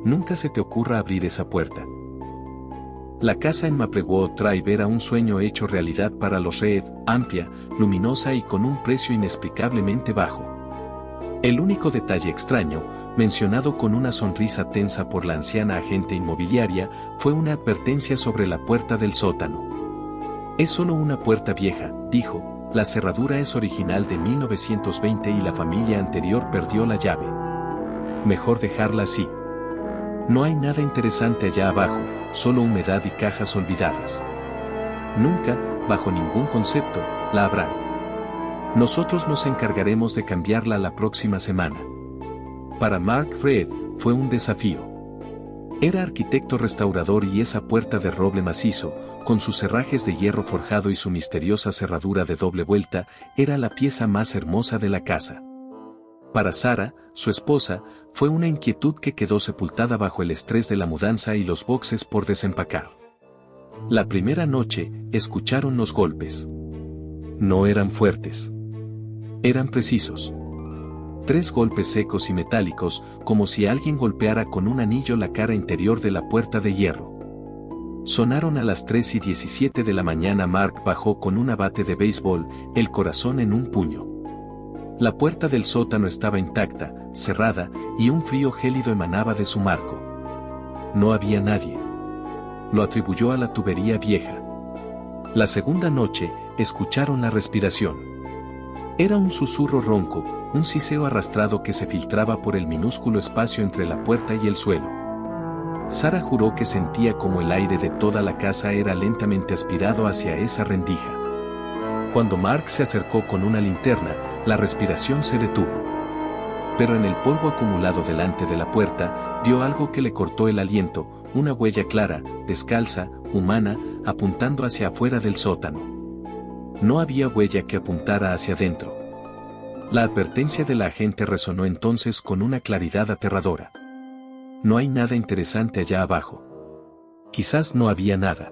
Nunca se te ocurra abrir esa puerta. La casa en Maplewood Drive era un sueño hecho realidad para los Reed, amplia, luminosa y con un precio inexplicablemente bajo. El único detalle extraño, mencionado con una sonrisa tensa por la anciana agente inmobiliaria, fue una advertencia sobre la puerta del sótano. Es solo una puerta vieja, dijo, la cerradura es original de 1920 y la familia anterior perdió la llave. Mejor dejarla así. No hay nada interesante allá abajo, solo humedad y cajas olvidadas. Nunca, bajo ningún concepto, la habrán. Nosotros nos encargaremos de cambiarla la próxima semana. Para Mark Reed, fue un desafío. Era arquitecto restaurador y esa puerta de roble macizo, con sus herrajes de hierro forjado y su misteriosa cerradura de doble vuelta, era la pieza más hermosa de la casa. Para Sarah, su esposa, fue una inquietud que quedó sepultada bajo el estrés de la mudanza y los boxes por desempacar. La primera noche, escucharon los golpes. No eran fuertes. Eran precisos. 3 golpes secos y metálicos, como si alguien golpeara con un anillo la cara interior de la puerta de hierro. Sonaron a las 3:17 de la mañana. Mark bajó con un bate de béisbol, el corazón en un puño. La puerta del sótano estaba intacta, cerrada, y un frío gélido emanaba de su marco. No había nadie. Lo atribuyó a la tubería vieja. La segunda noche, escucharon la respiración. Era un susurro ronco, un siseo arrastrado que se filtraba por el minúsculo espacio entre la puerta y el suelo. Sarah juró que sentía como el aire de toda la casa era lentamente aspirado hacia esa rendija. Cuando Mark se acercó con una linterna, la respiración se detuvo. Pero en el polvo acumulado delante de la puerta, vio algo que le cortó el aliento, una huella clara, descalza, humana, apuntando hacia afuera del sótano. No había huella que apuntara hacia adentro. La advertencia de la agente resonó entonces con una claridad aterradora. No hay nada interesante allá abajo. Quizás no había nada.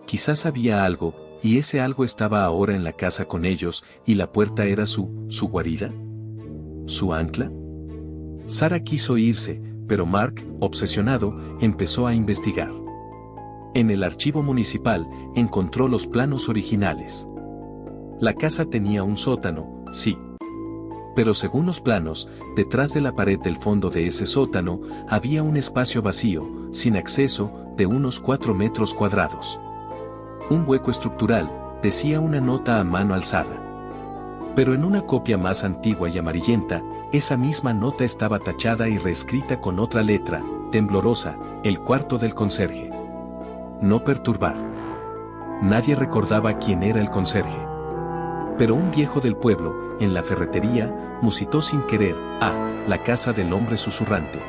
Quizás había algo, y ese algo estaba ahora en la casa con ellos, y la puerta era su guarida. ¿Su ancla? Sarah quiso irse, pero Mark, obsesionado, empezó a investigar. En el archivo municipal, encontró los planos originales. La casa tenía un sótano, sí. Pero según los planos, detrás de la pared del fondo de ese sótano, había un espacio vacío, sin acceso, de unos 4 metros cuadrados. Un hueco estructural, decía una nota a mano alzada. Pero en una copia más antigua y amarillenta, esa misma nota estaba tachada y reescrita con otra letra, temblorosa, el cuarto del conserje. No perturbar. Nadie recordaba quién era el conserje. Pero un viejo del pueblo, en la ferretería, musitó sin querer, la casa del hombre susurrante.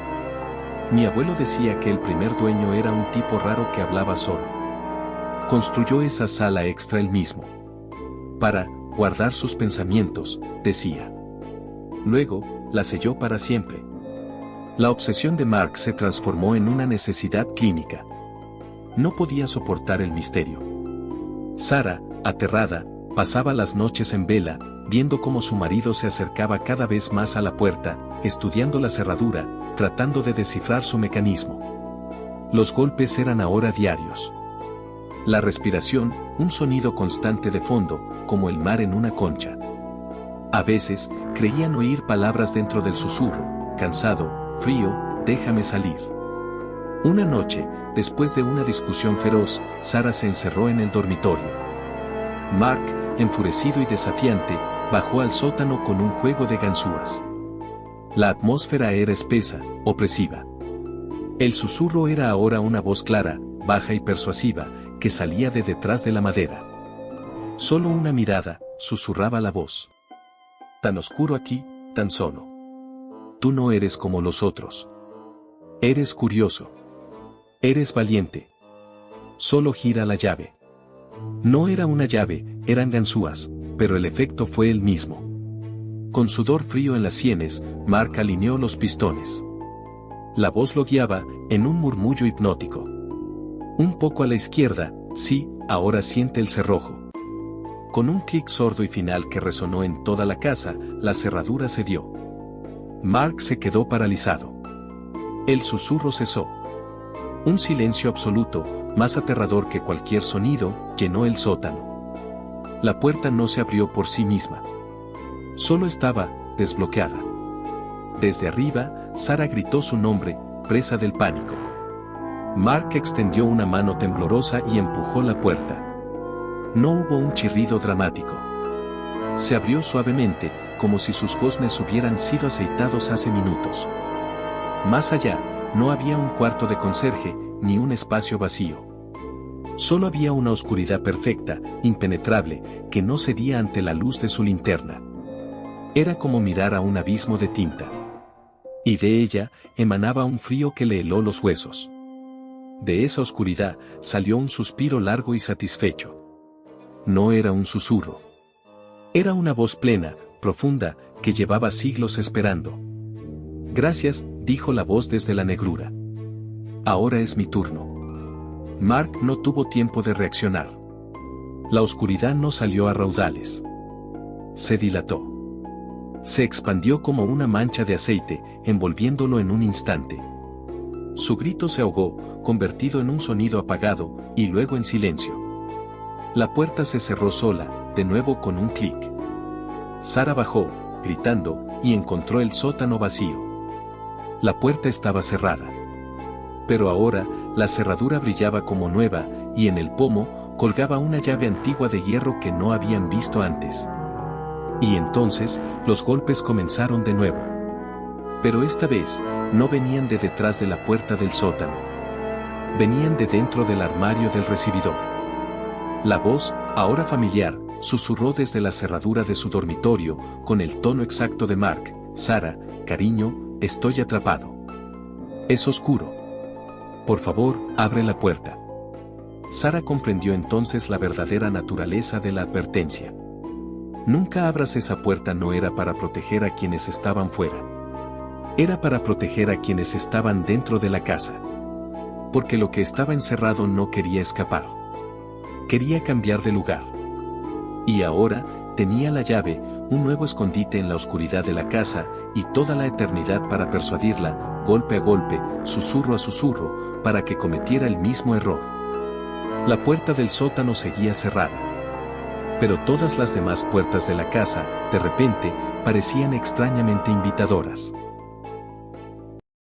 Mi abuelo decía que el primer dueño era un tipo raro que hablaba solo. Construyó esa sala extra él mismo. Para guardar sus pensamientos, decía. Luego, la selló para siempre. La obsesión de Mark se transformó en una necesidad clínica. No podía soportar el misterio. Sarah, aterrada, pasaba las noches en vela, viendo cómo su marido se acercaba cada vez más a la puerta, estudiando la cerradura, tratando de descifrar su mecanismo. Los golpes eran ahora diarios. La respiración, un sonido constante de fondo, como el mar en una concha. A veces, creían oír palabras dentro del susurro, cansado, frío, déjame salir. Una noche, después de una discusión feroz, Sarah se encerró en el dormitorio. Mark, enfurecido y desafiante, bajó al sótano con un juego de ganzúas. La atmósfera era espesa, opresiva. El susurro era ahora una voz clara, baja y persuasiva, que salía de detrás de la madera. Solo una mirada, susurraba la voz. Tan oscuro aquí, tan solo. Tú no eres como los otros. Eres curioso. Eres valiente. Solo gira la llave. No era una llave, eran ganzúas, pero el efecto fue el mismo. Con sudor frío en las sienes, Mark alineó los pistones. La voz lo guiaba, en un murmullo hipnótico. Un poco a la izquierda, sí, ahora siente el cerrojo. Con un clic sordo y final que resonó en toda la casa, la cerradura cedió. Mark se quedó paralizado. El susurro cesó. Un silencio absoluto, más aterrador que cualquier sonido, llenó el sótano. La puerta no se abrió por sí misma. Solo estaba desbloqueada. Desde arriba, Sara gritó su nombre, presa del pánico. Mark extendió una mano temblorosa y empujó la puerta. No hubo un chirrido dramático. Se abrió suavemente, como si sus goznes hubieran sido aceitados hace minutos. Más allá, no había un cuarto de conserje, ni un espacio vacío. Solo había una oscuridad perfecta, impenetrable, que no cedía ante la luz de su linterna. Era como mirar a un abismo de tinta. Y de ella, emanaba un frío que le heló los huesos. De esa oscuridad, salió un suspiro largo y satisfecho. No era un susurro. Era una voz plena, profunda, que llevaba siglos esperando. Gracias, dijo la voz desde la negrura. Ahora es mi turno. Mark no tuvo tiempo de reaccionar. La oscuridad no salió a raudales. Se dilató. Se expandió como una mancha de aceite, envolviéndolo en un instante. Su grito se ahogó, convertido en un sonido apagado, y luego en silencio. La puerta se cerró sola, de nuevo con un clic. Sara bajó, gritando, y encontró el sótano vacío. La puerta estaba cerrada. Pero ahora, la cerradura brillaba como nueva, y en el pomo, colgaba una llave antigua de hierro que no habían visto antes. Y entonces, los golpes comenzaron de nuevo. Pero esta vez, no venían de detrás de la puerta del sótano. Venían de dentro del armario del recibidor. La voz, ahora familiar, susurró desde la cerradura de su dormitorio, con el tono exacto de Mark: Sara, cariño, estoy atrapado. Es oscuro. Por favor, abre la puerta. Sara comprendió entonces la verdadera naturaleza de la advertencia. Nunca abras esa puerta. No era para proteger a quienes estaban fuera. Era para proteger a quienes estaban dentro de la casa. Porque lo que estaba encerrado no quería escapar. Quería cambiar de lugar. Y ahora, tenía la llave, un nuevo escondite en la oscuridad de la casa, y toda la eternidad para persuadirla, golpe a golpe, susurro a susurro, para que cometiera el mismo error. La puerta del sótano seguía cerrada. Pero todas las demás puertas de la casa, de repente, parecían extrañamente invitadoras.